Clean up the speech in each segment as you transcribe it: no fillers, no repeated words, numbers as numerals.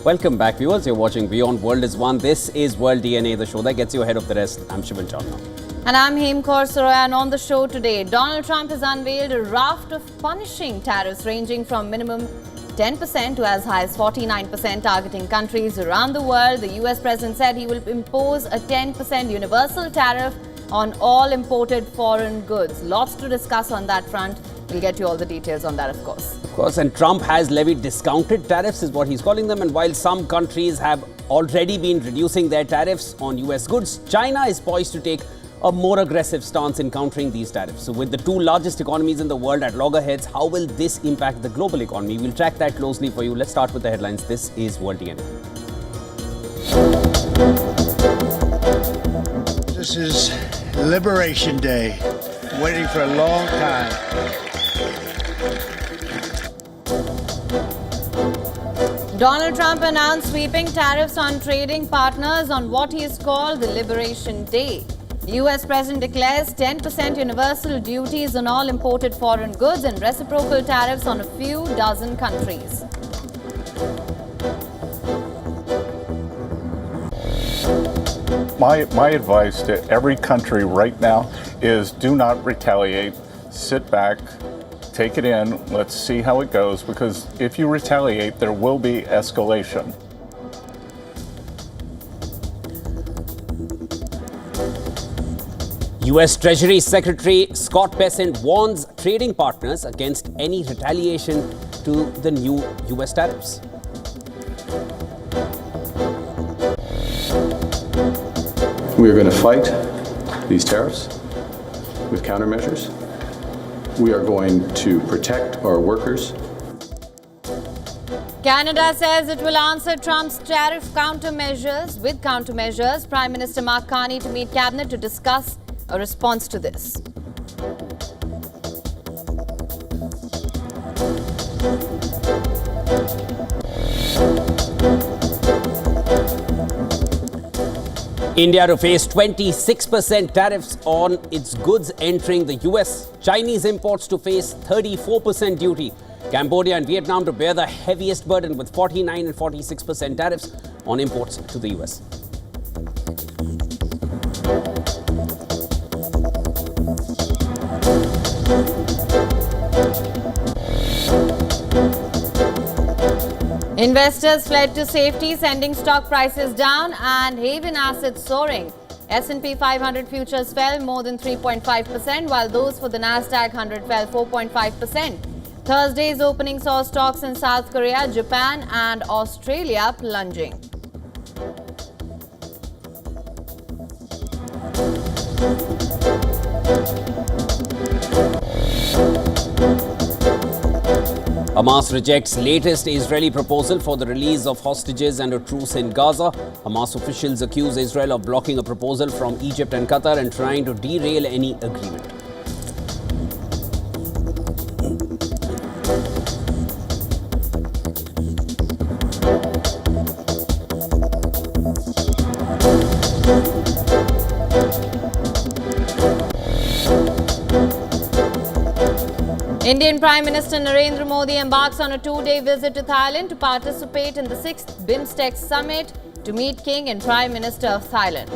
Welcome back, viewers. You're watching WION World is One. This is World DNA, the show that gets you ahead of the rest. I'm Shivan Chandna. And I'm Heem Kaur Suraya, and on the show today, Donald Trump has unveiled a raft of punishing tariffs ranging from minimum 10% to as high as 49%, targeting countries around the world. The US president said he will impose a 10% universal tariff on all imported foreign goods. Lots to discuss on that front. We'll get you all the details on that, of course. Of course, and Trump has levied discounted tariffs, is what he's calling them. And while some countries have already been reducing their tariffs on US goods, China is poised to take a more aggressive stance in countering these tariffs. So with the two largest economies in the world at loggerheads, how will this impact the global economy? We'll track that closely for you. Let's start with the headlines. This is World DNA. This is Liberation Day. Waiting for a long time. Donald Trump announced sweeping tariffs on trading partners on what he has called the Liberation Day. The US President declares 10% universal duties on all imported foreign goods and reciprocal tariffs on a few dozen countries. My advice to every country right now is do not retaliate. Sit back, take it in, let's see how it goes, because if you retaliate, there will be escalation. US Treasury Secretary Scott Bessent warns trading partners against any retaliation to the new US tariffs. We are going to fight these tariffs with countermeasures. We are going to protect our workers. Canada says it will answer Trump's tariff countermeasures with countermeasures. Prime Minister Mark Carney to meet cabinet to discuss a response to this. India to face 26% tariffs on its goods entering the US. Chinese imports to face 34% duty. Cambodia and Vietnam to bear the heaviest burden with 49 and 46% tariffs on imports to the US. Investors fled to safety, sending stock prices down and haven assets soaring. S&P 500 futures fell more than 3.5%, while those for the Nasdaq 100 fell 4.5%. Thursday's opening saw stocks in South Korea, Japan and Australia plunging. Hamas rejects latest Israeli proposal for the release of hostages and a truce in Gaza. Hamas officials accuse Israel of blocking a proposal from Egypt and Qatar and trying to derail any agreement. Indian Prime Minister Narendra Modi embarks on a two-day visit to Thailand to participate in the 6th BIMSTEC summit to meet King and Prime Minister of Thailand.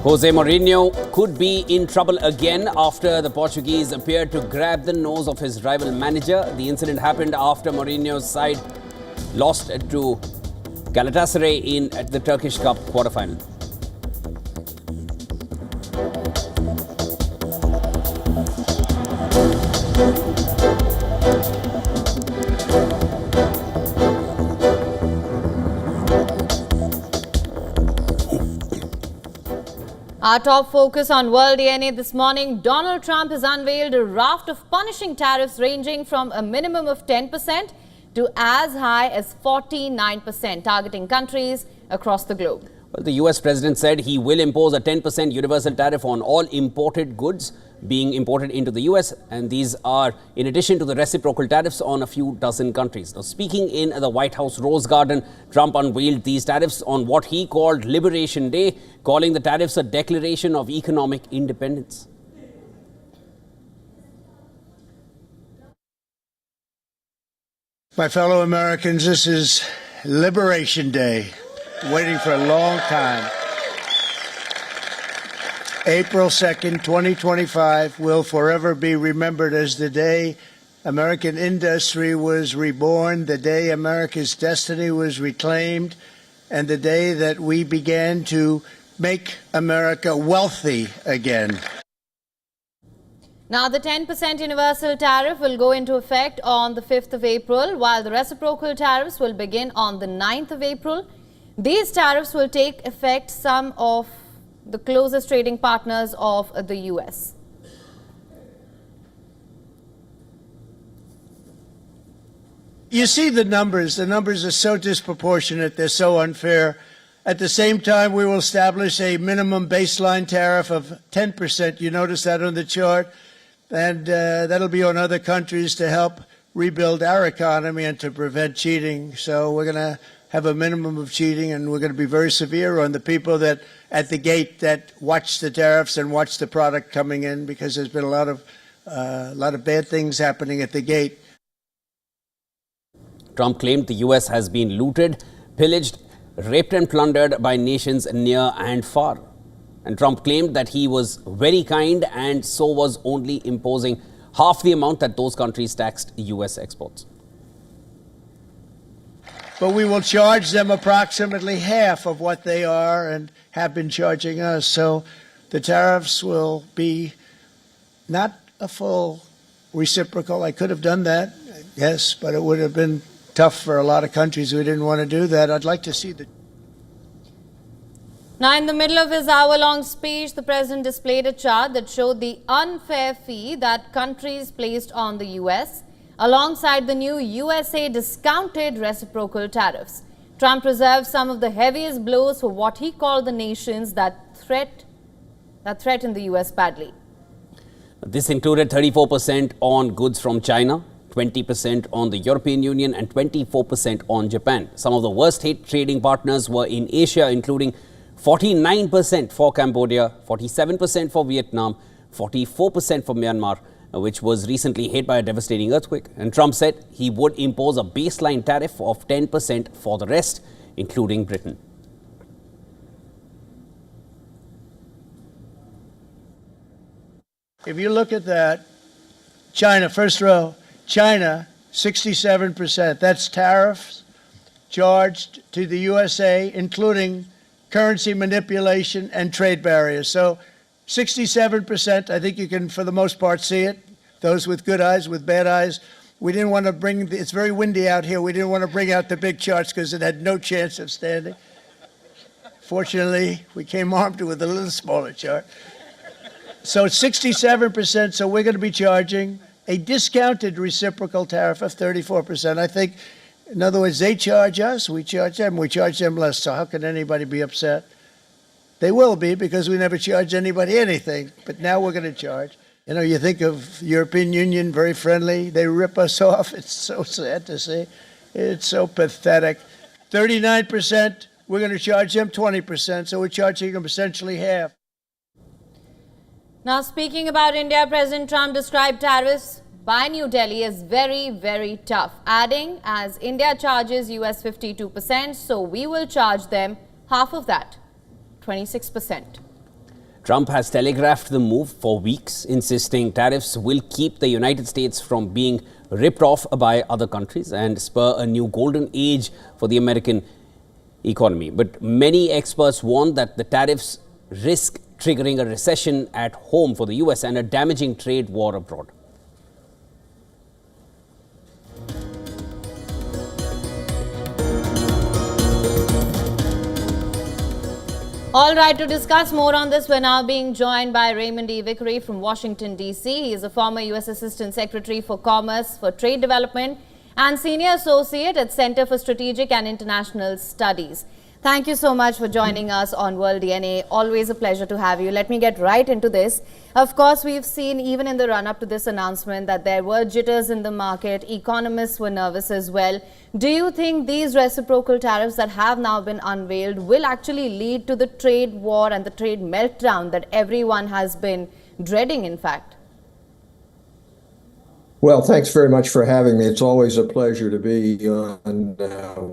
Jose Mourinho could be in trouble again after the Portuguese appeared to grab the nose of his rival manager. The incident happened after Mourinho's side lost to Galatasaray at the Turkish Cup quarterfinal. Our top focus on World DNA this morning. Donald Trump has unveiled a raft of punishing tariffs ranging from a minimum of 10% to as high as 49%, targeting countries across the globe. Well, the US president said he will impose a 10% universal tariff on all imported goods being imported into the US, and these are in addition to the reciprocal tariffs on a few dozen countries. Now, speaking in the White House Rose Garden, Trump unveiled these tariffs on what he called Liberation Day, calling the tariffs a declaration of economic independence. My fellow Americans, this is Liberation Day, waiting for a long time. April 2nd, 2025 will forever be remembered as the day American industry was reborn, the day America's destiny was reclaimed, and the day that we began to make America wealthy again. Now, the 10% universal tariff will go into effect on the 5th of April, while the reciprocal tariffs will begin on the 9th of April. These tariffs will take effect some of the closest trading partners of the US. You see the numbers. The numbers are so disproportionate. They're so unfair. At the same time, we will establish a minimum baseline tariff of 10%. You notice that on the chart. And that'll be on other countries to help rebuild our economy and to prevent cheating. So we're going to have a minimum of cheating, and we're going to be very severe on the people that at the gate that watch the tariffs and watch the product coming in, because there's been a lot of bad things happening at the gate. Trump claimed the US has been looted, pillaged, raped and plundered by nations near and far. And Trump claimed that he was very kind and so was only imposing half the amount that those countries taxed US exports. But we will charge them approximately half of what they are and have been charging us. So the tariffs will be not a full reciprocal. I could have done that, yes, but it would have been tough for a lot of countries who didn't want to do that. I'd like to see the... Now, in the middle of his hour-long speech, the president displayed a chart that showed the unfair fee that countries placed on the US, alongside the new USA discounted reciprocal tariffs. Trump reserved some of the heaviest blows for what he called the nations that threaten the US badly. This included 34% on goods from China, 20% on the European Union and 24% on Japan. Some of the worst hit trading partners were in Asia, including 49% for Cambodia, 47% for Vietnam, 44% for Myanmar, which was recently hit by a devastating earthquake. And Trump said he would impose a baseline tariff of 10% for the rest, including Britain. If you look at that, China, first row, China, 67%. That's tariffs charged to the USA, including currency manipulation and trade barriers. So 67%, I think you can, for the most part, see it. Those with good eyes, with bad eyes. We didn't want to bring, it's very windy out here. We didn't want to bring out the big charts because it had no chance of standing. Fortunately, we came armed with a little smaller chart. So 67%, so we're going to be charging a discounted reciprocal tariff of 34%. I think, in other words, they charge us, we charge them less. So how can anybody be upset? They will be, because we never charge anybody anything. But now we're going to charge. You know, you think of European Union, very friendly. They rip us off. It's so sad to see. It's so pathetic. 39%, we're going to charge them 20%. So we're charging them essentially half. Now, speaking about India, President Trump described tariffs by New Delhi as very, very tough, adding, as India charges US 52%, so we will charge them half of that, 26%. Trump has telegraphed the move for weeks, insisting tariffs will keep the United States from being ripped off by other countries and spur a new golden age for the American economy. But many experts warn that the tariffs risk triggering a recession at home for the US and a damaging trade war abroad. All right, to discuss more on this, we're now being joined by Raymond E. Vickery from Washington, D.C. He is a former U.S. Assistant Secretary for Commerce for Trade Development and Senior Associate at Center for Strategic and International Studies. Thank you so much for joining us on World DNA. Always a pleasure to have you. Let me get right into this. Of course, we've seen even in the run-up to this announcement that there were jitters in the market. Economists were nervous as well. Do you think these reciprocal tariffs that have now been unveiled will actually lead to the trade war and the trade meltdown that everyone has been dreading, in fact? Well, thanks very much for having me. It's always a pleasure to be on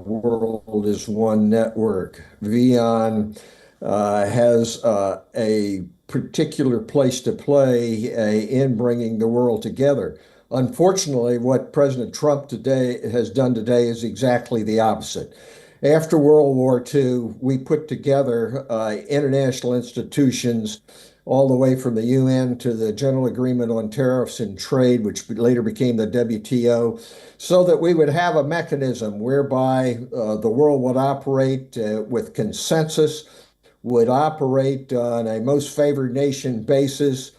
World is One Network. WION has a particular place to play in bringing the world together. Unfortunately, what President Trump has done today is exactly the opposite. After World War II, we put together international institutions all the way from the UN to the General Agreement on Tariffs and Trade, which later became the WTO, so that we would have a mechanism whereby the world would operate with consensus, would operate on a most favored nation basis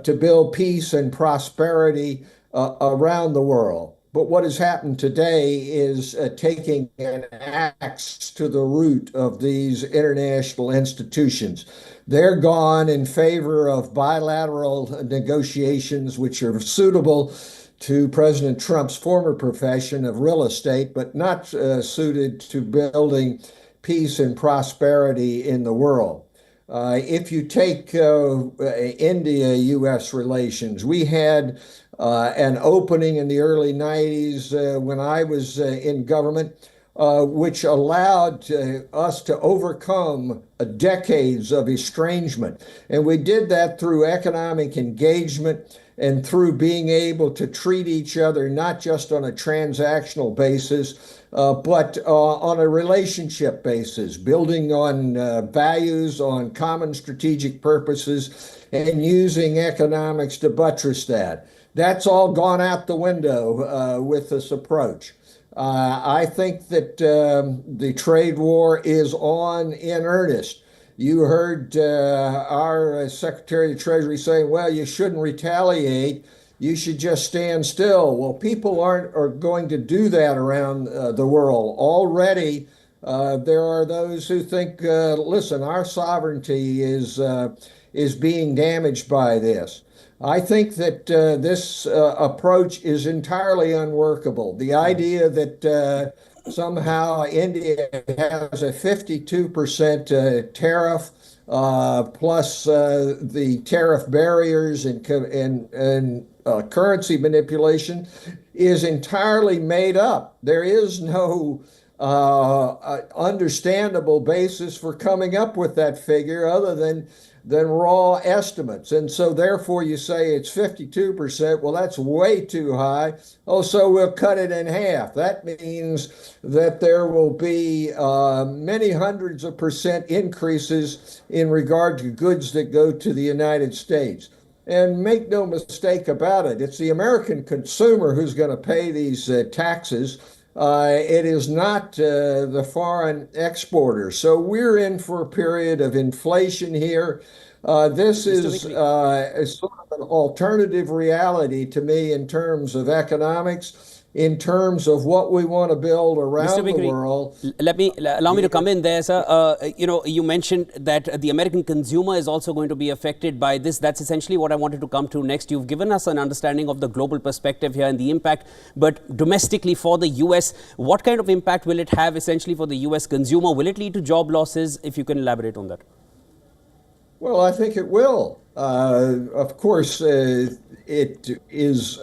to build peace and prosperity around the world. But what has happened today is taking an axe to the root of these international institutions. They're gone in favor of bilateral negotiations, which are suitable to President Trump's former profession of real estate, but not suited to building peace and prosperity in the world. If you take India-U.S. relations, we had an opening in the early 90s when I was in government, which allowed us to overcome decades of estrangement. And we did that through economic engagement and through being able to treat each other not just on a transactional basis, but on a relationship basis, building on values, on common strategic purposes, and using economics to buttress that. That's all gone out the window with this approach. I think that the trade war is on in earnest. You heard our Secretary of the Treasury saying, well, you shouldn't retaliate. You should just stand still. Well, people are going to do that around the world. Already, there are those who think, listen, our sovereignty is being damaged by this. I think that this approach is entirely unworkable. The idea that somehow India has a 52% tariff plus the tariff barriers and currency manipulation is entirely made up. There is no understandable basis for coming up with that figure other than raw estimates. And so therefore you say it's 52%. Well, that's way too high. Oh, so we'll cut it in half. That means that there will be many hundreds of percent increases in regard to goods that go to the United States. And make no mistake about it, it's the American consumer who's going to pay these taxes. It is not the foreign exporter. So we're in for a period of inflation here. This is sort of an alternative reality to me in terms of economics, in terms of what we want to build around the world. Allow me to come in there, sir. You mentioned that the American consumer is also going to be affected by this. That's essentially what I wanted to come to next. You've given us an understanding of the global perspective here and the impact, but domestically for the US, what kind of impact will it have essentially for the US consumer? Will it lead to job losses? If you can elaborate on that. Well, I think it will. Of course, it is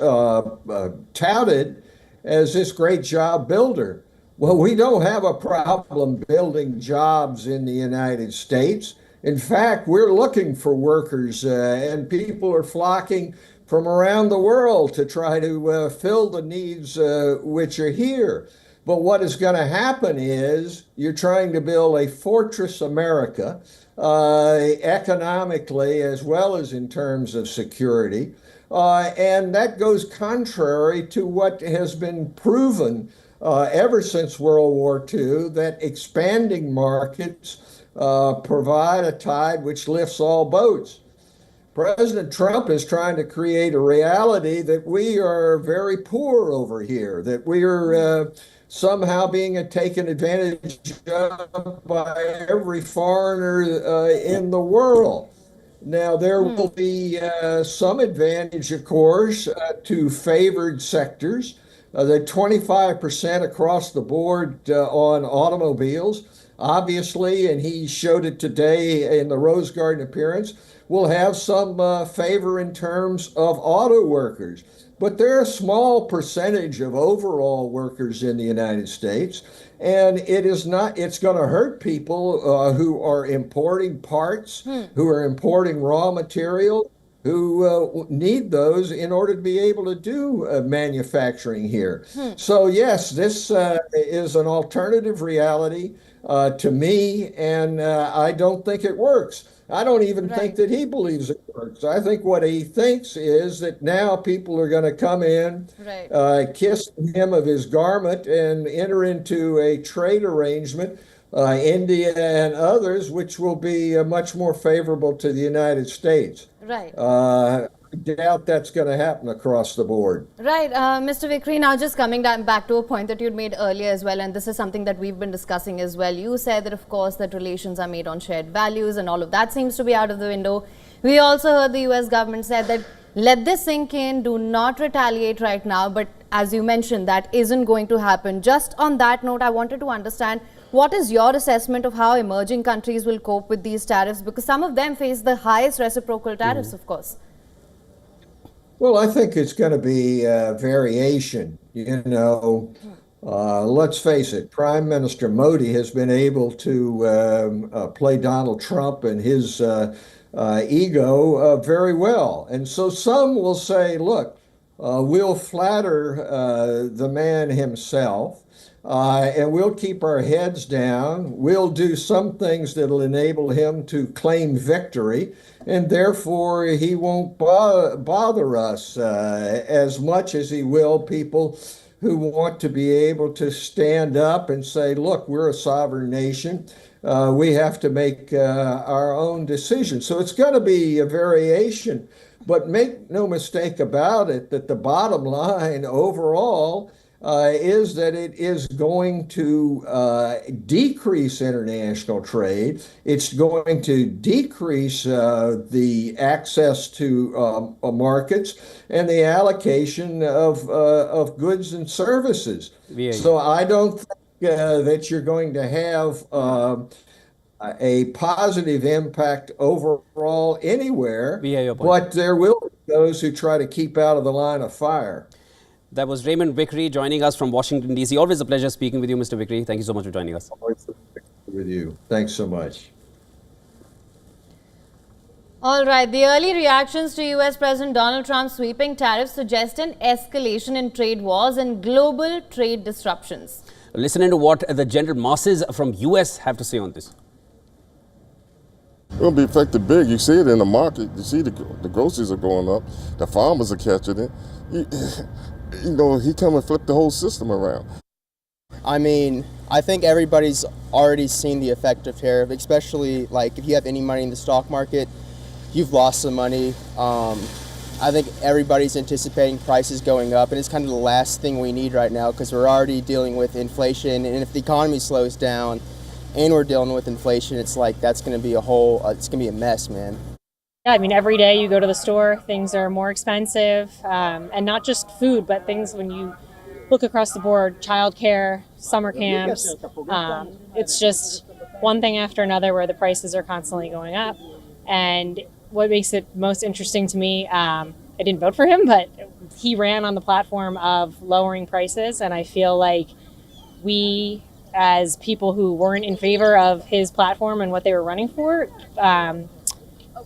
touted as this great job builder. Well, we don't have a problem building jobs in the United States. In fact, we're looking for workers and people are flocking from around the world to try to fill the needs which are here. But what is going to happen is you're trying to build a fortress America economically as well as in terms of security. And that goes contrary to what has been proven ever since World War II, that expanding markets provide a tide which lifts all boats. President Trump is trying to create a reality that we are very poor over here, that we are somehow being taken advantage of by every foreigner in the world. Now, there will be some advantage, of course, to favored sectors. The 25% across the board on automobiles, obviously, and he showed it today in the Rose Garden appearance, will have some favor in terms of auto workers. But they're a small percentage of overall workers in the United States. And it's going to hurt people who are importing parts, who are importing raw material, who need those in order to be able to do manufacturing here. So yes, this is an alternative reality to me, and I don't think it works. I don't even think that he believes it works. I think what he thinks is that now people are going to come in, kiss him of his garment, and enter into a trade arrangement, India and others, which will be much more favorable to the United States. Right. I doubt that's going to happen across the board. Right. Mr. Vikri, now just coming back to a point that you'd made earlier as well, and this is something that we've been discussing as well. You said that, of course, that relations are made on shared values, and all of that seems to be out of the window. We also heard the US government said that let this sink in, do not retaliate right now, but as you mentioned, that isn't going to happen. Just on that note, I wanted to understand, what is your assessment of how emerging countries will cope with these tariffs? Because some of them face the highest reciprocal tariffs, of course. Well, I think it's going to be variation. You know, let's face it, Prime Minister Modi has been able to play Donald Trump and his ego very well. And so some will say, look, we'll flatter the man himself, and we'll keep our heads down. We'll do some things that'll enable him to claim victory, and therefore he won't bother us as much as he will people who want to be able to stand up and say, look, we're a sovereign nation. We have to make our own decisions. So it's going to be a variation, but make no mistake about it that the bottom line overall is that it is going to decrease international trade. It's going to decrease the access to markets and the allocation of goods and services. So I don't think that you're going to have a positive impact overall anywhere, but there will be those who try to keep out of the line of fire. That was Raymond Vikri joining us from Washington, D.C. Always a pleasure speaking with you, Mr. Vikri. Thank you so much for joining us. Always with you. Thanks so much. All right. The early reactions to US President Donald Trump's sweeping tariffs suggest an escalation in trade wars and global trade disruptions. Listen to what the general masses from US have to say on this. It'll be affected big. You see it in the market. You see the groceries are going up. The farmers are catching it. You know, he come and flip the whole system around. I mean, I think everybody's already seen the effect of tariff, especially like if you have any money in the stock market, you've lost some money. I think everybody's anticipating prices going up, and it's kind of the last thing we need right now because we're already dealing with inflation, and if the economy slows down and we're dealing with inflation, it's like that's going to be it's going to be a mess, man. Yeah, I mean, every day you go to the store, things are more expensive, and not just food, but things when you look across the board, childcare, summer camps, it's just one thing after another where the prices are constantly going up. And what makes it most interesting to me, I didn't vote for him, but he ran on the platform of lowering prices, and I feel like we, as people who weren't in favor of his platform and what they were running for,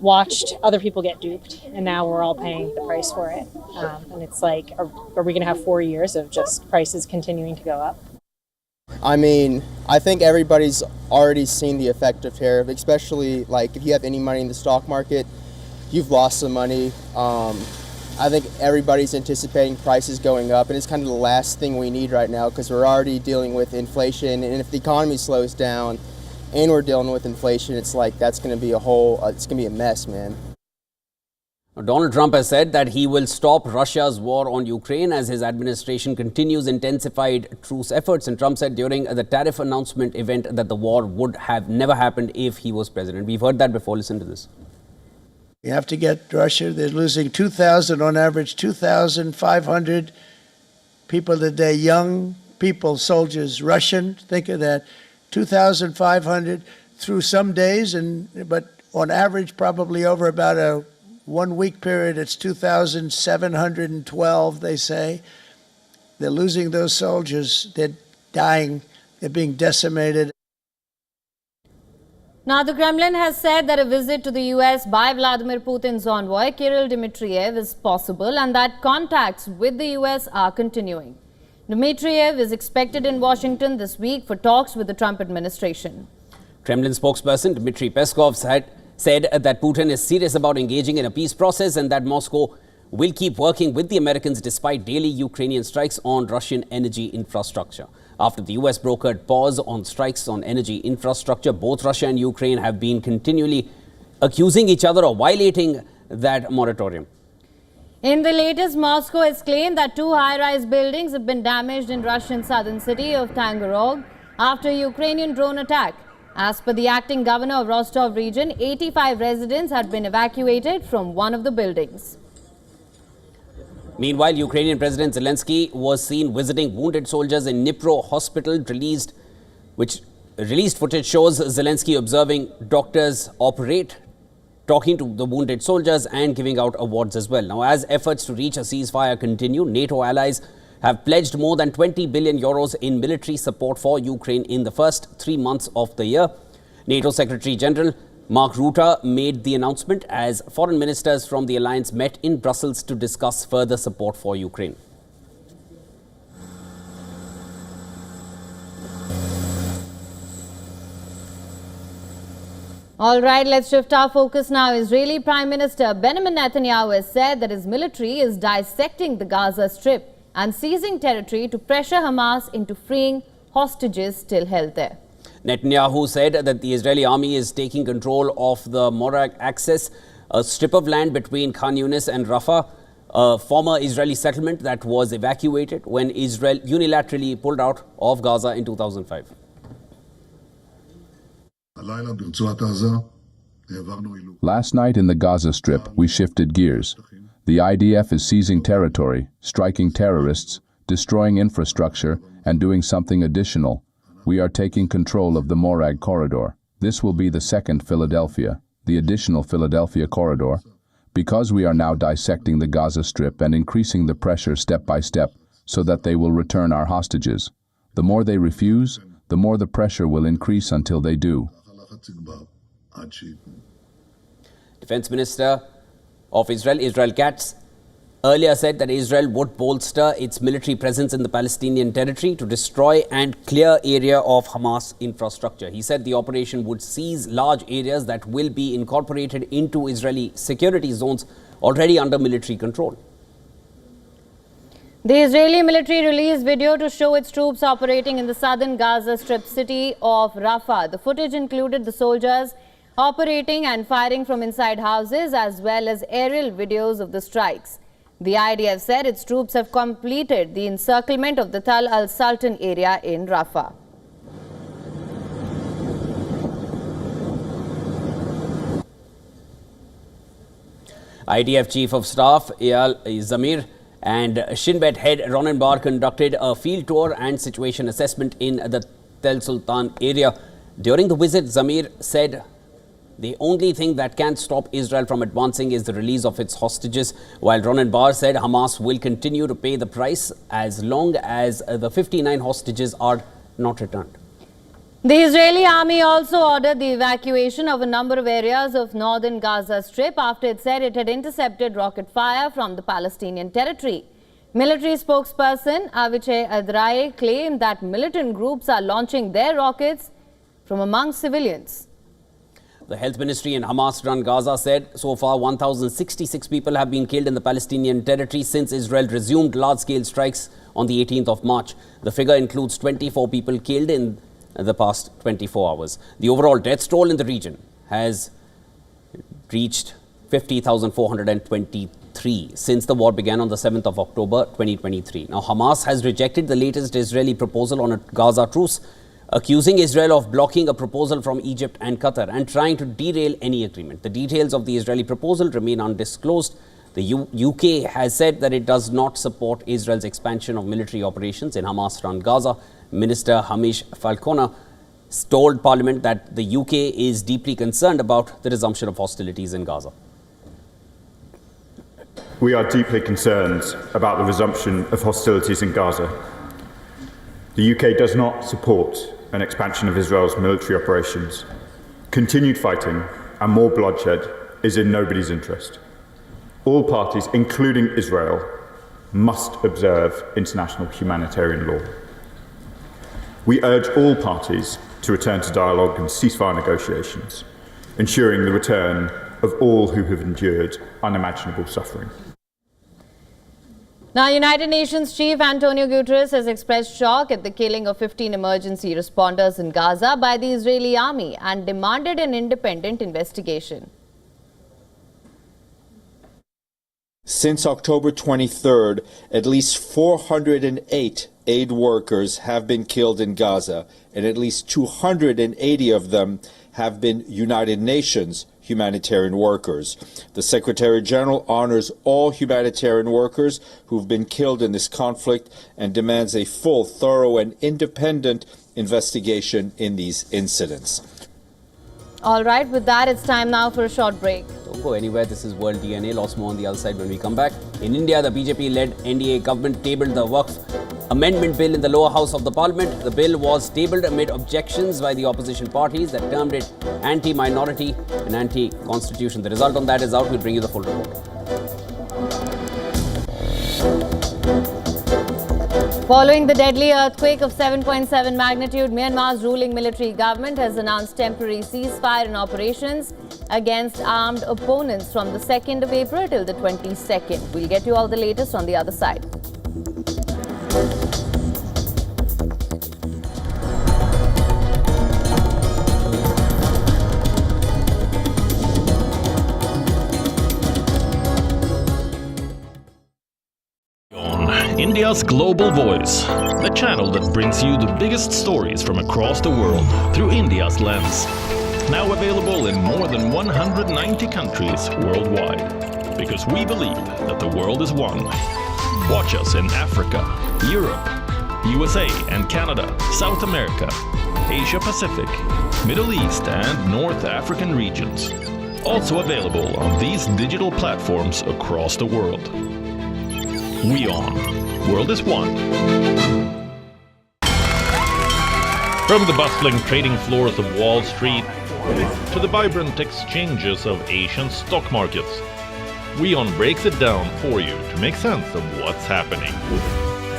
watched other people get duped, and now we're all paying the price for it. And it's like, are we going to have 4 years of just prices continuing to go up? I mean, I think everybody's already seen the effect of tariff, especially like if you have any money in the stock market, you've lost some money. I think everybody's anticipating prices going up, and it's kind of the last thing we need right now because we're already dealing with inflation, and if the economy slows down and we're dealing with inflation, it's like that's going to be it's going to be a mess, man. Donald Trump has said that he will stop Russia's war on Ukraine as his administration continues intensified truce efforts. And Trump said during the tariff announcement event that the war would have never happened if he was president. We've heard that before. Listen to this. You have to get Russia. They're losing 2,000 on average, 2,500 people a day, young people, soldiers, Russian. Think of that, 2,500 through some days, but on average, probably over about a 1 week period, it's 2,712, they say. They're losing those soldiers. They're dying. They're being decimated. Now, the Kremlin has said that a visit to the US by Vladimir Putin's envoy, Kirill Dmitriev, is possible and that contacts with the US are continuing. Dmitriev is expected in Washington this week for talks with the Trump administration. Kremlin spokesperson Dmitry Peskov said that Putin is serious about engaging in a peace process and that Moscow will keep working with the Americans despite daily Ukrainian strikes on Russian energy infrastructure. After the US brokered pause on strikes on energy infrastructure, both Russia and Ukraine have been continually accusing each other of violating that moratorium. In the latest, Moscow has claimed that 2 high-rise buildings have been damaged in Russian southern city of Tangorog after a Ukrainian drone attack. As per the acting governor of Rostov region, 85 residents had been evacuated from one of the buildings. Meanwhile, Ukrainian President Zelensky was seen visiting wounded soldiers in Dnipro hospital. Released footage shows Zelensky observing doctors operate, talking to the wounded soldiers and giving out awards as well. Now, as efforts to reach a ceasefire continue, NATO allies have pledged more than 20 billion euros in military support for Ukraine in the first 3 months of the year. NATO Secretary General Mark Rutte made the announcement as foreign ministers from the alliance met in Brussels to discuss further support for Ukraine. All right, let's shift our focus now. Israeli Prime Minister Benjamin Netanyahu has said that his military is dissecting the Gaza Strip and seizing territory to pressure Hamas into freeing hostages still held there. Netanyahu said that the Israeli army is taking control of the Morag Axis, a strip of land between Khan Yunis and Rafah, a former Israeli settlement that was evacuated when Israel unilaterally pulled out of Gaza in 2005. Last night in the Gaza Strip, we shifted gears. The IDF is seizing territory, striking terrorists, destroying infrastructure, and doing something additional. We are taking control of the Morag corridor. This will be the second Philadelphia, the additional Philadelphia corridor, because we are now dissecting the Gaza Strip and increasing the pressure step by step so that they will return our hostages. The more they refuse, the more the pressure will increase until they do. Defense Minister of Israel, Israel Katz, earlier said that Israel would bolster its military presence in the Palestinian territory to destroy and clear area of Hamas infrastructure. He said the operation would seize large areas that will be incorporated into Israeli security zones already under military control. The Israeli military released video to show its troops operating in the southern Gaza Strip city of Rafah. The footage included the soldiers operating and firing from inside houses as well as aerial videos of the strikes. The IDF said its troops have completed the encirclement of the Tal al-Sultan area in Rafah. IDF Chief of Staff Eyal Zamir and Shin Bet head Ronen Bar conducted a field tour and situation assessment in the Tel Sultan area. During the visit, Zamir said the only thing that can stop Israel from advancing is the release of its hostages, while Ronen Bar said Hamas will continue to pay the price as long as the 59 hostages are not returned. The Israeli army also ordered the evacuation of a number of areas of northern Gaza Strip after it said it had intercepted rocket fire from the Palestinian territory. Military spokesperson Avichai Adraye claimed that militant groups are launching their rockets from among civilians. The health ministry in Hamas-run Gaza said so far 1,066 people have been killed in the Palestinian territory since Israel resumed large-scale strikes on the 18th of March. The figure includes 24 people killed in the past 24 hours. The overall death toll in the region has reached 50,423 since the war began on the 7th of October 2023. Now, Hamas has rejected the latest Israeli proposal on a Gaza truce, accusing Israel of blocking a proposal from Egypt and Qatar and trying to derail any agreement. The details of the Israeli proposal remain undisclosed. The UK has said that it does not support Israel's expansion of military operations in Hamas-run Gaza. Minister Hamish Falconer told Parliament that the UK is deeply concerned about the resumption of hostilities in Gaza. We are deeply concerned about the resumption of hostilities in Gaza. The UK does not support an expansion of Israel's military operations. Continued fighting and more bloodshed is in nobody's interest. All parties, including Israel, must observe international humanitarian law. We urge all parties to return to dialogue and ceasefire negotiations, ensuring the return of all who have endured unimaginable suffering. Now, United Nations Chief Antonio Guterres has expressed shock at the killing of 15 emergency responders in Gaza by the Israeli army and demanded an independent investigation. Since October 23rd, at least 408 aid workers have been killed in Gaza, and at least 280 of them have been United Nations humanitarian workers. The Secretary General honors all humanitarian workers who've been killed in this conflict and demands a full, thorough, and independent investigation in these incidents. All right, with that, it's time now for a short break. Don't go anywhere. This is World DNA. Lots more on the other side when we come back. In India, the BJP-led NDA government tabled the Waqf Amendment Bill in the lower house of the parliament. The bill was tabled amid objections by the opposition parties that termed it anti-minority and anti-constitution. The result on that is out. We'll bring you the full report. Following the deadly earthquake of 7.7 magnitude, Myanmar's ruling military government has announced temporary ceasefire in operations against armed opponents from the 2nd of April till the 22nd. We'll get you all the latest on the other side. India's Global Voice, the channel that brings you the biggest stories from across the world through India's lens. Now available in more than 190 countries worldwide. Because we believe that the world is one. Watch us in Africa, Europe, USA and Canada, South America, Asia Pacific, Middle East and North African regions. Also available on these digital platforms across the world. WION. World is one. From the bustling trading floors of Wall Street to the vibrant exchanges of Asian stock markets, WION breaks it down for you to make sense of what's happening.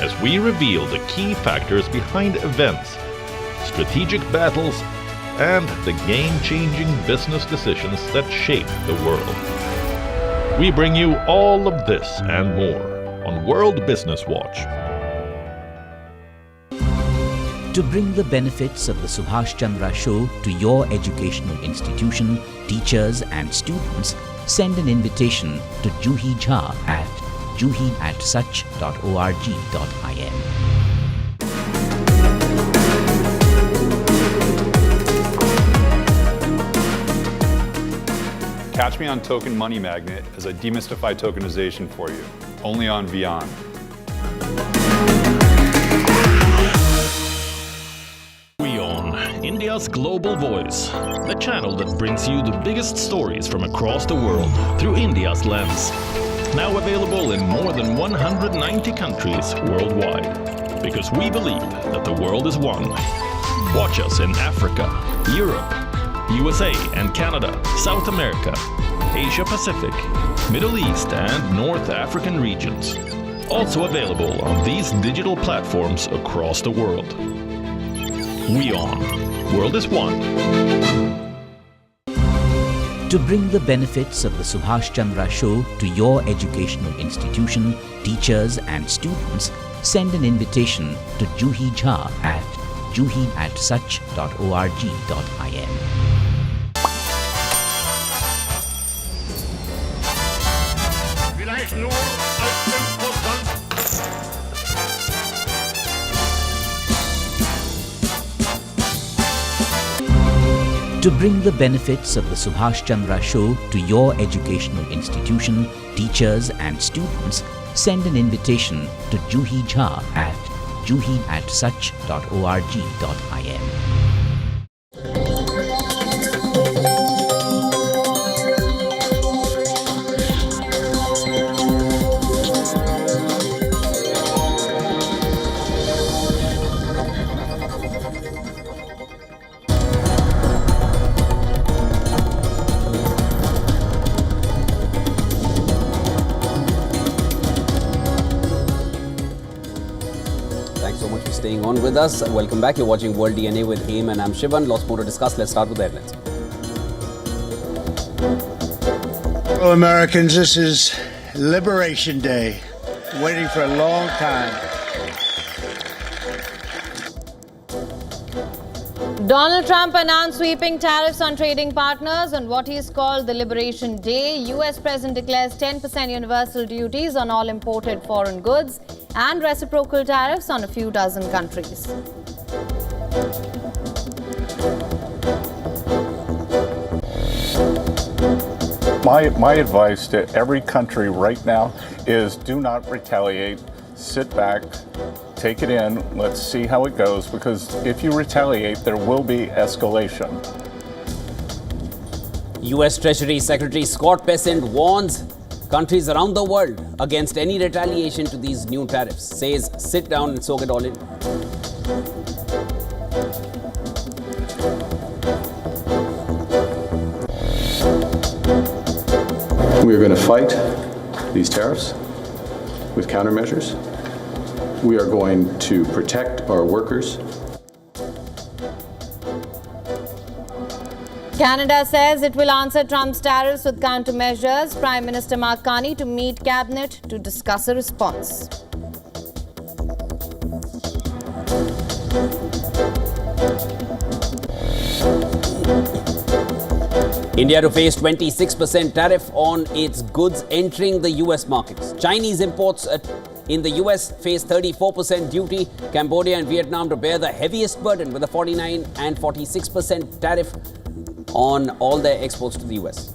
As we reveal the key factors behind events, strategic battles, and the game-changing business decisions that shape the world. We bring you all of this and more on World Business Watch. To bring the benefits of the Subhash Chandra Show to your educational institution, teachers and students, send an invitation to Juhi Jha at juhi@such.org.in. Catch me on Token Money Magnet as I demystify tokenization for you, only on WION. WION, India's Global Voice, the channel that brings you the biggest stories from across the world through India's lens. Now available in more than 190 countries worldwide. Because we believe that the world is one. Watch us in Africa, Europe, USA and Canada, South America, Asia Pacific, Middle East and North African regions. Also available on these digital platforms across the world. WION. World is one. To bring the benefits of the Subhash Chandra Show to your educational institution, teachers and students, send an invitation to Juhi Jha at juhi@such.org.in. To bring the benefits of the Subhash Chandra Show to your educational institution, teachers and students, send an invitation to Juhi Jha at juhi@such.org.in. Thanks so much for staying on with us. Welcome back. You're watching World DNA with Haim and I'm Shivan. Lots more to discuss. Let's start with the headlines. Well, Americans, this is Liberation Day. Waiting for a long time. Donald Trump announced sweeping tariffs on trading partners on what he's called the Liberation Day. US President declares 10% universal duties on all imported foreign goods and reciprocal tariffs on a few dozen countries. My advice to every country right now is do not retaliate. Sit back, take it in, let's see how it goes, because if you retaliate, there will be escalation. US Treasury Secretary Scott Bessent warns countries around the world against any retaliation to these new tariffs. Says sit down and soak it all in. We are going to fight these tariffs with countermeasures. We are going to protect our workers. Canada says it will answer Trump's tariffs with countermeasures. Prime Minister Mark Carney to meet cabinet to discuss a response. India to face 26% tariff on its goods entering the US markets. Chinese imports in the US face 34% duty. Cambodia and Vietnam to bear the heaviest burden with a 49 and 46% tariff on all their exports to the US.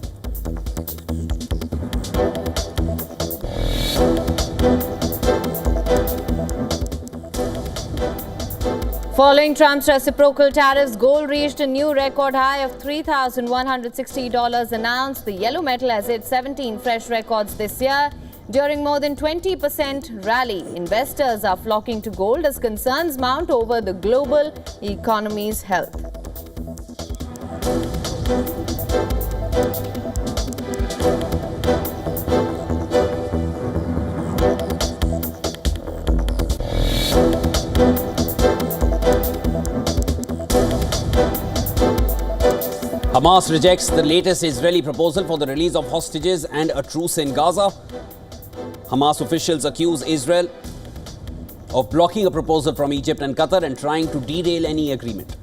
Following Trump's reciprocal tariffs, gold reached a new record high of $3,160 an ounce. The yellow metal has hit 17 fresh records this year. During more than 20% rally, investors are flocking to gold as concerns mount over the global economy's health. Hamas rejects the latest Israeli proposal for the release of hostages and a truce in Gaza. Hamas officials accuse Israel of blocking a proposal from Egypt and Qatar and trying to derail any agreement.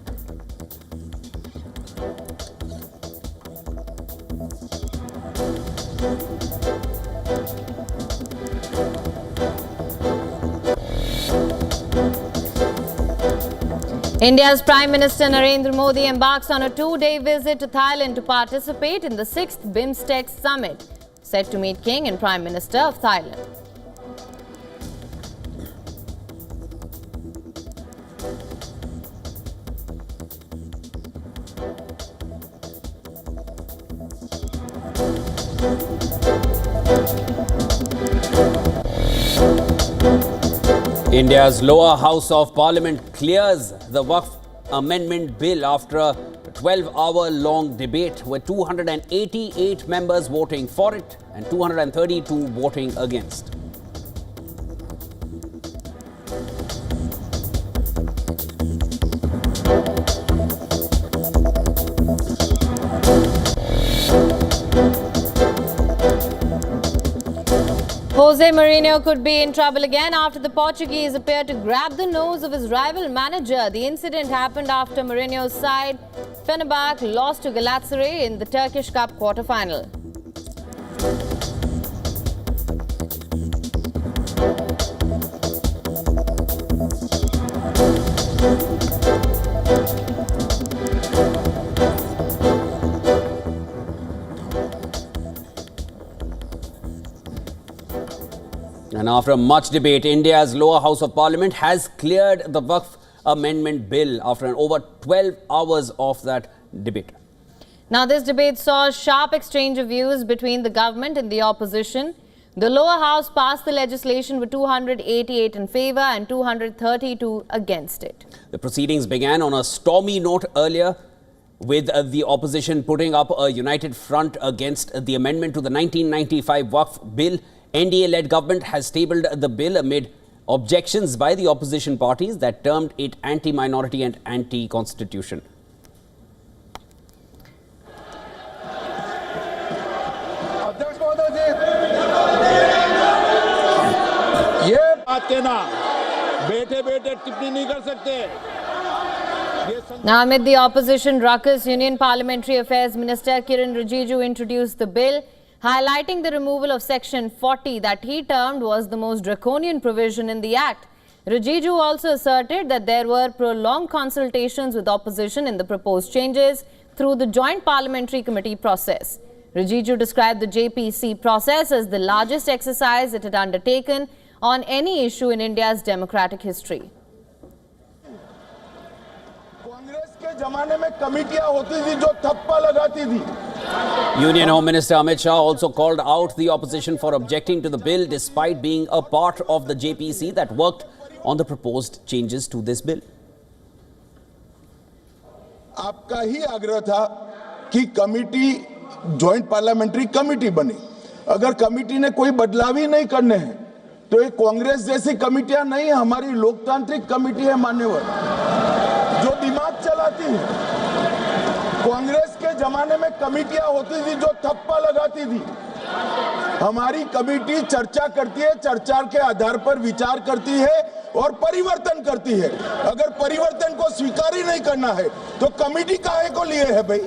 India's Prime Minister Narendra Modi embarks on a two-day visit to Thailand to participate in the 6th BIMSTEC summit, set to meet King and Prime Minister of Thailand. India's lower house of parliament clears the Waqf amendment bill after a 12-hour-long debate with 288 members voting for it and 232 voting against. Jose Mourinho could be in trouble again after the Portuguese appeared to grab the nose of his rival manager. The incident happened after Mourinho's side, Fenerbahce, lost to Galatasaray in the Turkish Cup quarter-final. And after much debate, India's lower house of parliament has cleared the Waqf amendment bill after over 12 hours of that debate. Now, this debate saw a sharp exchange of views between the government and the opposition. The lower house passed the legislation with 288 in favour and 232 against it. The proceedings began on a stormy note earlier, with the opposition putting up a united front against the amendment to the 1995 Waqf bill. NDA-led government has tabled the bill amid objections by the opposition parties that termed it anti-minority and anti-constitution. Now, amid the opposition ruckus, Union Parliamentary Affairs Minister Kiran Rijiju introduced the bill, highlighting the removal of Section 40 that he termed was the most draconian provision in the Act. Rijiju also asserted that there were prolonged consultations with opposition in the proposed changes through the Joint Parliamentary Committee process. Rijiju described the JPC process as the largest exercise it had undertaken on any issue in India's democratic history. Union Home Minister Amit Shah also called out the opposition for objecting to the bill despite being a part of the JPC that worked on the proposed changes to this bill. आपका ही आग्रह था कि committee joint parliamentary committee बने। अगर committee ने कोई बदलाव ही नहीं करने हैं तो ये कांग्रेस जैसी कमेटियां नहीं, हमारी लोकतांत्रिक कमेटी है मान्यवर, जो दिमाग चलाती है। कांग्रेस के जमाने में कमेटियां होती थी जो थप्पा लगाती थी। हमारी कमेटी चर्चा करती है, चर्चा के आधार पर विचार करती है और परिवर्तन करती है। अगर परिवर्तन को स्वीकार ही नहीं करना है तो कमेटी काहे को लिए है भाई?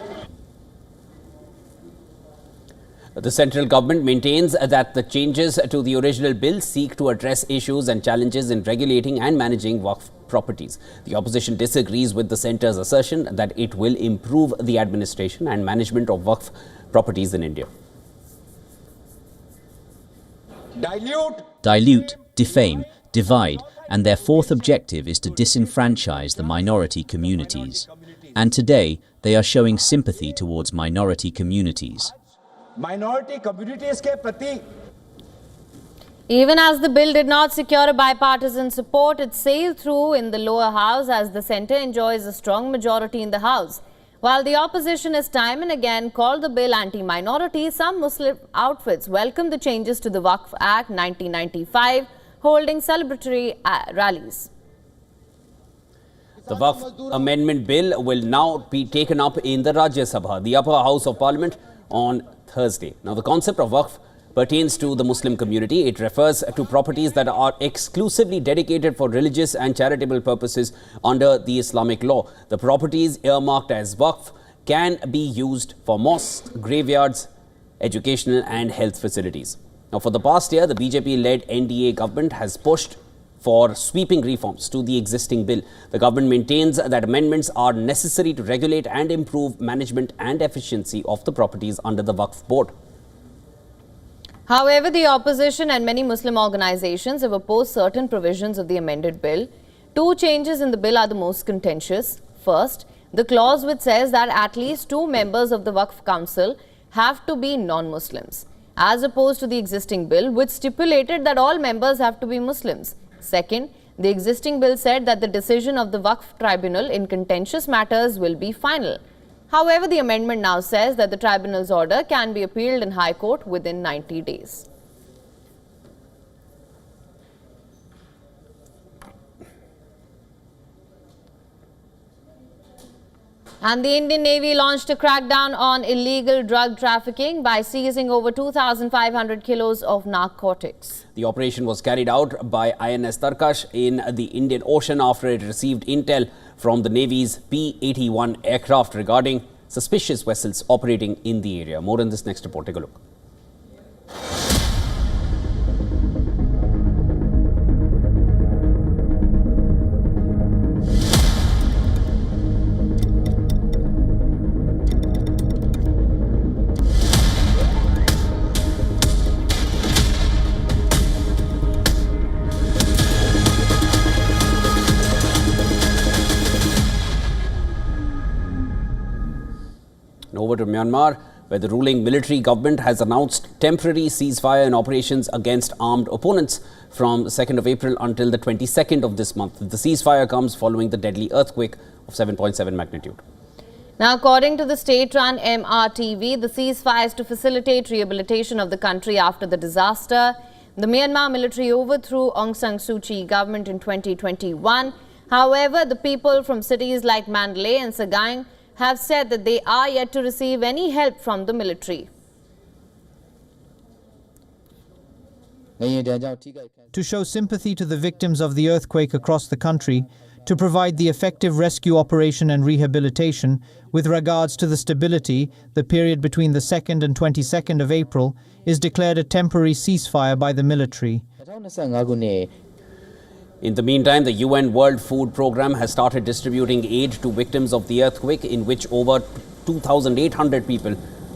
The central government maintains that the changes to the original bill seek to address issues and challenges in regulating and managing Waqf properties. The opposition disagrees with the centre's assertion that it will improve the administration and management of Waqf properties in India. Dilute, defame, divide, and their fourth objective is to disenfranchise the minority communities. And today, they are showing sympathy towards minority communities. Minority communities के प्रति Even as the bill did not secure a bipartisan support, it sailed through in the lower house as the centre enjoys a strong majority in the house. While the opposition has time and again called the bill anti-minority, some Muslim outfits welcomed the changes to the Waqf Act 1995, holding celebratory rallies. The Waqf Amendment Bill will now be taken up in the Rajya Sabha, the upper house of parliament, on Thursday. Now, the concept of Waqf pertains to the Muslim community. It refers to properties that are exclusively dedicated for religious and charitable purposes under the Islamic law. The properties earmarked as Waqf can be used for mosques, graveyards, educational and health facilities. Now, for the past year, the BJP-led NDA government has pushed for sweeping reforms to the existing bill. The government maintains that amendments are necessary to regulate and improve management and efficiency of the properties under the Waqf board. However, the opposition and many Muslim organizations have opposed certain provisions of the amended bill. Two changes in the bill are the most contentious. First, the clause which says that at least 2 members of the Waqf Council have to be non-Muslims, as opposed to the existing bill which stipulated that all members have to be Muslims. Second, the existing bill said that the decision of the Waqf Tribunal in contentious matters will be final. However, the amendment now says that the tribunal's order can be appealed in High Court within 90 days. And the Indian Navy launched a crackdown on illegal drug trafficking by seizing over 2,500 kilos of narcotics. The operation was carried out by INS Tarkash in the Indian Ocean after it received intel from the Navy's P-81 aircraft regarding suspicious vessels operating in the area. More in this next report. Take a look. over to Myanmar, where the ruling military government has announced temporary ceasefire in operations against armed opponents from the 2nd of April until the 22nd of this month. The ceasefire comes following the deadly earthquake of 7.7 magnitude. Now, according to the state-run MRTV, the ceasefire is to facilitate rehabilitation of the country after the disaster. The Myanmar military overthrew Aung San Suu Kyi government in 2021. However, the people from cities like Mandalay and Sagaing have said that they are yet to receive any help from the military. To show sympathy to the victims of the earthquake across the country, to provide the effective rescue operation and rehabilitation, with regards to the stability, the period between the 2nd and 22nd of April is declared a temporary ceasefire by the military. In the meantime, the UN World Food Programme has started distributing aid to victims of the earthquake, in which over 2,800 people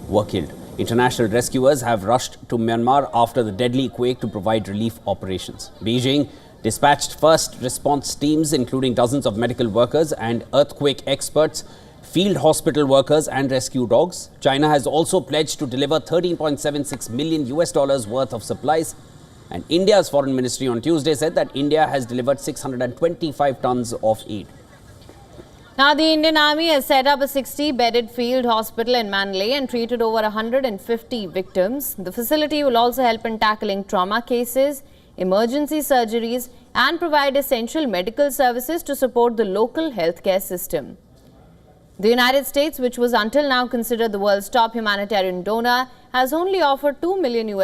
were killed. International rescuers have rushed to Myanmar after the deadly quake to provide relief operations. Beijing dispatched first response teams, including dozens of medical workers and earthquake experts, field hospital workers and rescue dogs. China has also pledged to deliver $13.76 million worth of supplies. And India's foreign ministry on Tuesday said that India has delivered 625 tons of aid. Now, the Indian Army has set up a 60-bedded field hospital in Mandalay and treated over 150 victims. The facility will also help in tackling trauma cases, emergency surgeries, and provide essential medical services to support the local healthcare system. The United States, which was until now considered the world's top humanitarian donor, has only offered $2 million.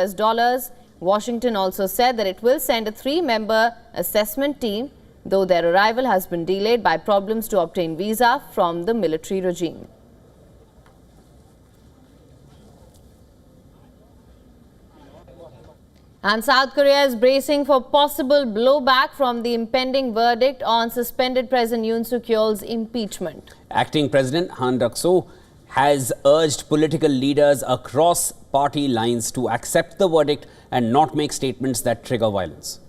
Washington also said that it will send a 3-member assessment team, though their arrival has been delayed by problems to obtain visa from the military regime. And South Korea is bracing for possible blowback from the impending verdict on suspended President Yoon Suk Yeol's impeachment. Acting President Han Duck-soo has urged political leaders across party lines to accept the verdict and not make statements that trigger violence.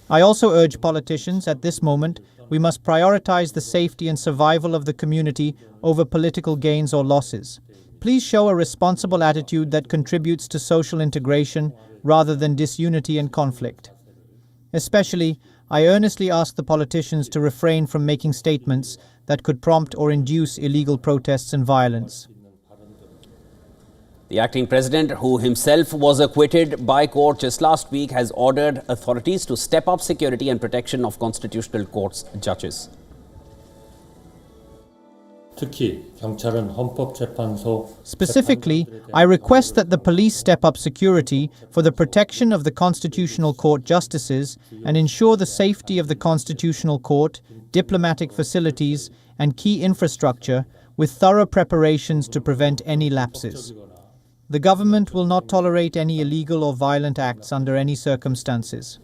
I also urge politicians at this moment, we must prioritize the safety and survival of the community over political gains or losses. Please show a responsible attitude that contributes to social integration rather than disunity and conflict. Especially, I earnestly ask the politicians to refrain from making statements that could prompt or induce illegal protests and violence. The acting president, who himself was acquitted by court just last week, has ordered authorities to step up security and protection of constitutional court's judges. Specifically, I request that the police step up security for the protection of the Constitutional Court justices and ensure the safety of the Constitutional Court, diplomatic facilities, and key infrastructure with thorough preparations to prevent any lapses. The government will not tolerate any illegal or violent acts under any circumstances.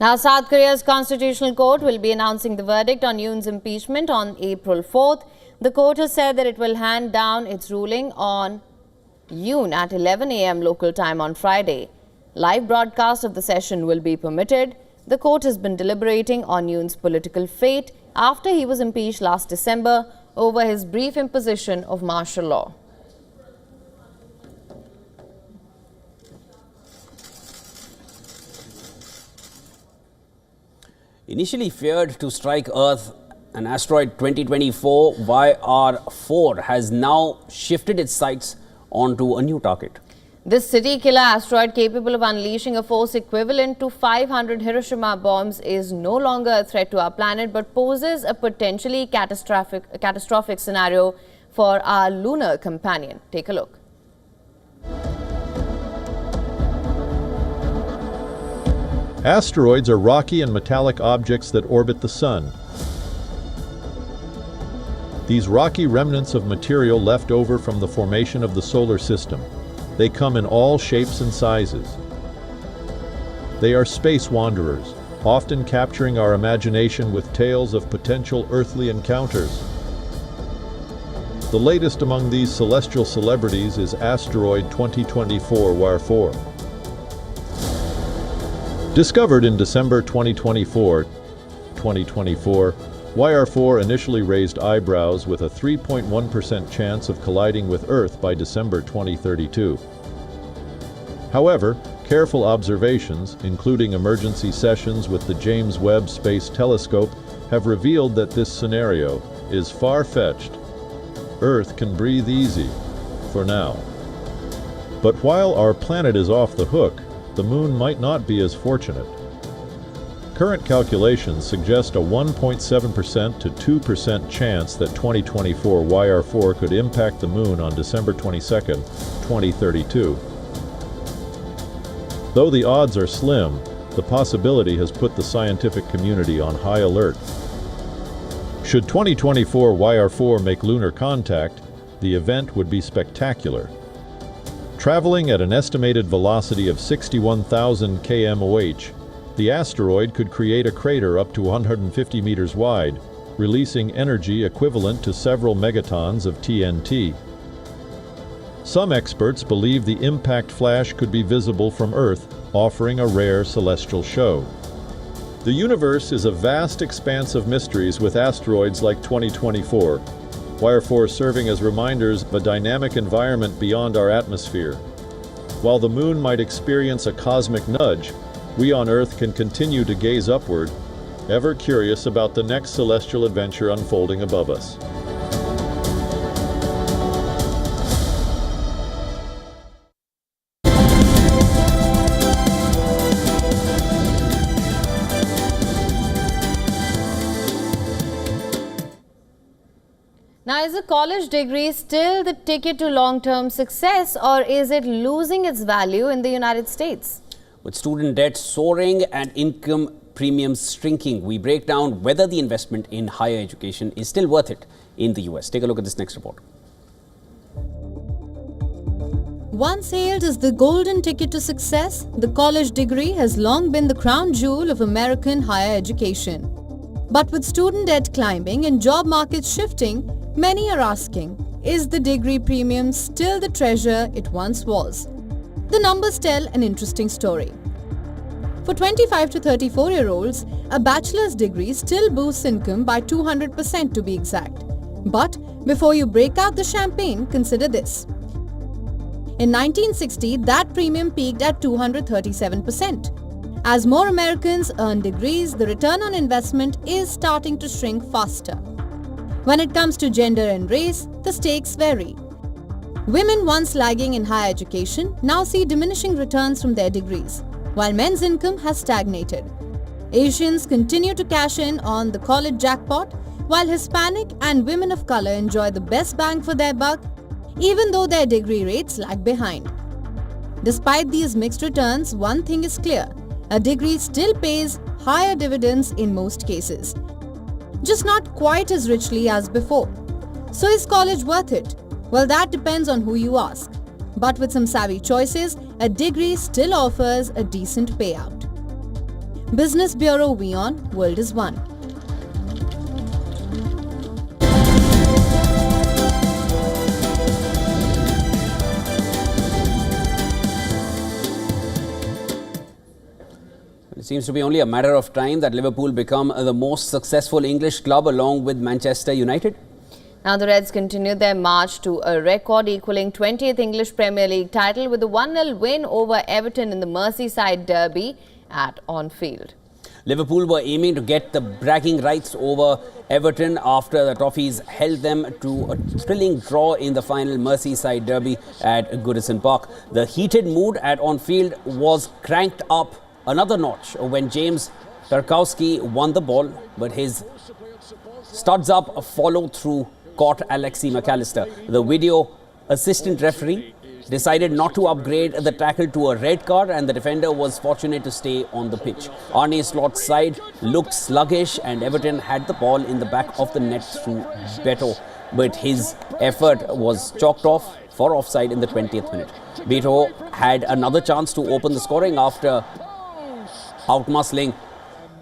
Now, South Korea's Constitutional Court will be announcing the verdict on Yoon's impeachment on April 4th. The court has said that it will hand down its ruling on Yoon at 11 a.m. local time on Friday. Live broadcast of the session will be permitted. The court has been deliberating on Yoon's political fate after he was impeached last December over his brief imposition of martial law. Initially feared to strike Earth, an asteroid 2024 YR4 has now shifted its sights onto a new target. This city-killer asteroid, capable of unleashing a force equivalent to 500 Hiroshima bombs, is no longer a threat to our planet but poses a potentially catastrophic scenario for our lunar companion. Take a look. Asteroids are rocky and metallic objects that orbit the Sun. These rocky remnants of material left over from the formation of the solar system. They come in all shapes and sizes. They are space wanderers, often capturing our imagination with tales of potential earthly encounters. The latest among these celestial celebrities is asteroid 2024 YR4. Discovered in December 2024, YR4 initially raised eyebrows with a 3.1% chance of colliding with Earth by December 2032. However, careful observations, including emergency sessions with the James Webb Space Telescope, have revealed that this scenario is far-fetched. Earth can breathe easy, for now. But while our planet is off the hook, the Moon might not be as fortunate. Current calculations suggest a 1.7% to 2% chance that 2024 YR4 could impact the Moon on December 22, 2032. Though the odds are slim, the possibility has put the scientific community on high alert. Should 2024 YR4 make lunar contact, the event would be spectacular. Traveling at an estimated velocity of 61,000 km/h, the asteroid could create a crater up to 150 meters wide, releasing energy equivalent to several megatons of TNT. Some experts believe the impact flash could be visible from Earth, offering a rare celestial show. The universe is a vast expanse of mysteries with asteroids like 2024, YR4 serving as reminders of a dynamic environment beyond our atmosphere. While the Moon might experience a cosmic nudge, we on Earth can continue to gaze upward, ever curious about the next celestial adventure unfolding above us. Now, is a college degree still the ticket to long-term success, or is it losing its value in the United States? With student debt soaring and income premiums shrinking, we break down whether the investment in higher education is still worth it in the US. Take a look at this next report. Once hailed as the golden ticket to success, the college degree has long been the crown jewel of American higher education. But with student debt climbing and job markets shifting, many are asking, is the degree premium still the treasure it once was? The numbers tell an interesting story. For 25 to 34-year-olds, a bachelor's degree still boosts income by 200% to be exact. But before you break out the champagne, consider this. In 1960, that premium peaked at 237%. As more Americans earn degrees, the return on investment is starting to shrink faster. When it comes to gender and race, the stakes vary. Women once lagging in higher education now see diminishing returns from their degrees, while men's income has stagnated. Asians continue to cash in on the college jackpot, while Hispanic and women of color enjoy the best bang for their buck, even though their degree rates lag behind. Despite these mixed returns, one thing is clear: a degree still pays higher dividends in most cases, just not quite as richly as before. So is college worth it? Well, that depends on who you ask. But with some savvy choices, a degree still offers a decent payout. Business Bureau WION World is One. It seems to be only a matter of time that Liverpool become the most successful English club along with Manchester United. Now the Reds continued their march to a record equaling 20th English Premier League title with a 1-0 win over Everton in the Merseyside derby at Anfield. Liverpool were aiming to get the bragging rights over Everton after the Toffees held them to a thrilling draw in the final Merseyside derby at Goodison Park. The heated mood at Anfield was cranked up another notch when James Tarkowski won the ball, but his studs-up follow-through caught Alexi McAllister. The video assistant referee decided not to upgrade the tackle to a red card, and the defender was fortunate to stay on the pitch. Arne Slot's side looked sluggish and Everton had the ball in the back of the net through Beto, but his effort was chalked off for offside in the 20th minute. Beto had another chance to open the scoring after outmuscling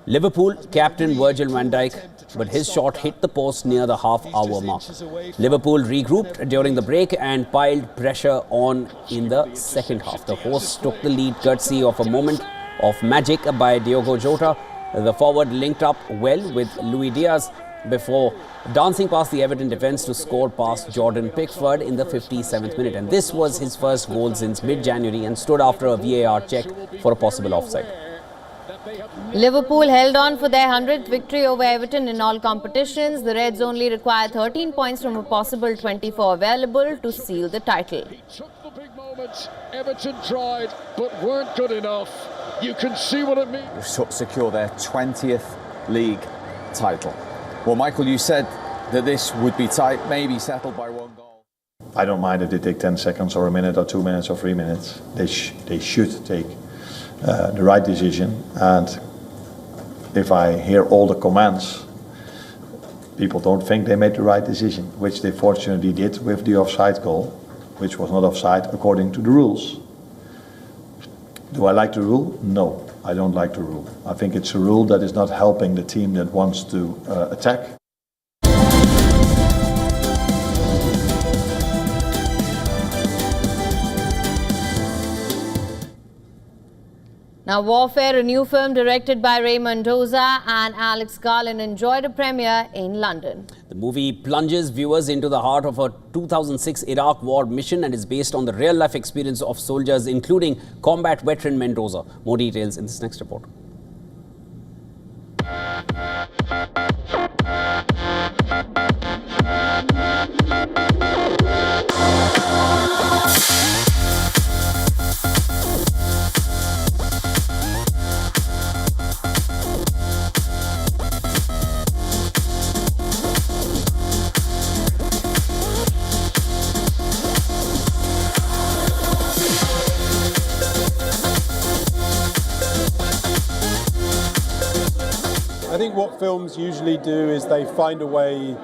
Liverpool captain Virgil van Dijk, but his shot hit the post near the half-hour mark. Liverpool regrouped during the break and piled pressure on in the second half. The hosts took the lead courtesy of a moment of magic by Diogo Jota. The forward linked up well with Luis Diaz before dancing past the Everton defence to score past Jordan Pickford in the 57th minute. And this was his first goal since mid-January and stood after a VAR check for a possible offside. Liverpool held on for their 100th victory over Everton in all competitions. The Reds only require 13 points from a possible 24 available to seal the title. Everton tried, but weren't good enough. You can see what it means. Secure their 20th league title. Well, Michael, you said that this would be tight, maybe settled by one goal. I don't mind if they take 10 seconds or a minute or 2 minutes or 3 minutes. They should take the right decision. And if I hear all the comments, people don't think they made the right decision, which they fortunately did with the offside goal, which was not offside according to the rules. Do I like the rule? No, I don't like the rule. I think it's a rule that is not helping the team that wants to attack. Now, Warfare, a new film directed by Ray Mendoza and Alex Garland, enjoyed a premiere in London. The movie plunges viewers into the heart of a 2006 Iraq war mission and is based on the real-life experience of soldiers, including combat veteran Mendoza. More details in this next report. I think what films usually do is they find a way,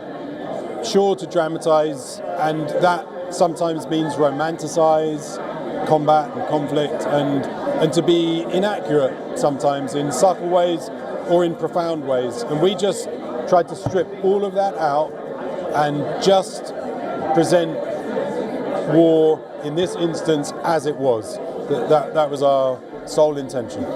sure, to dramatize, and that sometimes means romanticize combat and conflict, and to be inaccurate sometimes in subtle ways or in profound ways. And we just tried to strip all of that out and just present war in this instance as it was. That was our sole intention.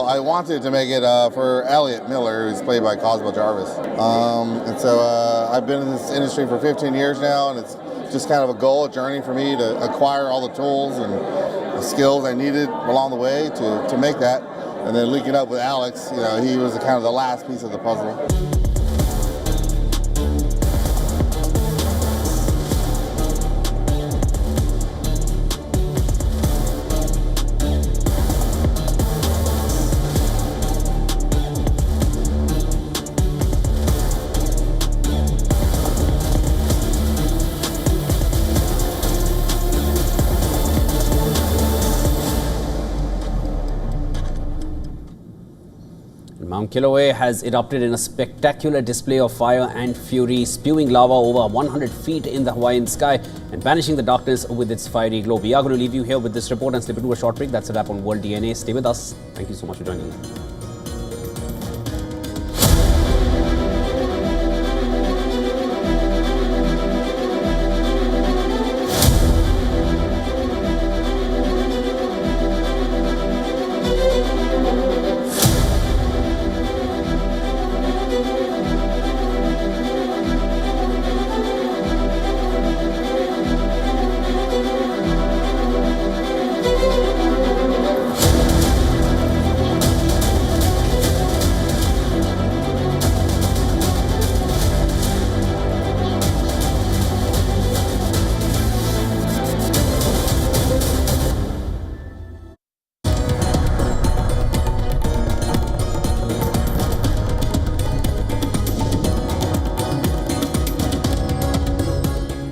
I wanted to make it for Elliot Miller, who's played by Cosmo Jarvis. And so I've been in this industry for 15 years now, and it's just kind of a goal, a journey for me to acquire all the tools and the skills I needed along the way to make that. And then linking up with Alex, you know, he was kind of the last piece of the puzzle. Mount Kilauea has erupted in a spectacular display of fire and fury, spewing lava over 100 feet in the Hawaiian sky and banishing the darkness with its fiery glow. We are going to leave you here with this report and slip into a short break. That's a wrap on World DNA. Stay with us. Thank you so much for joining me.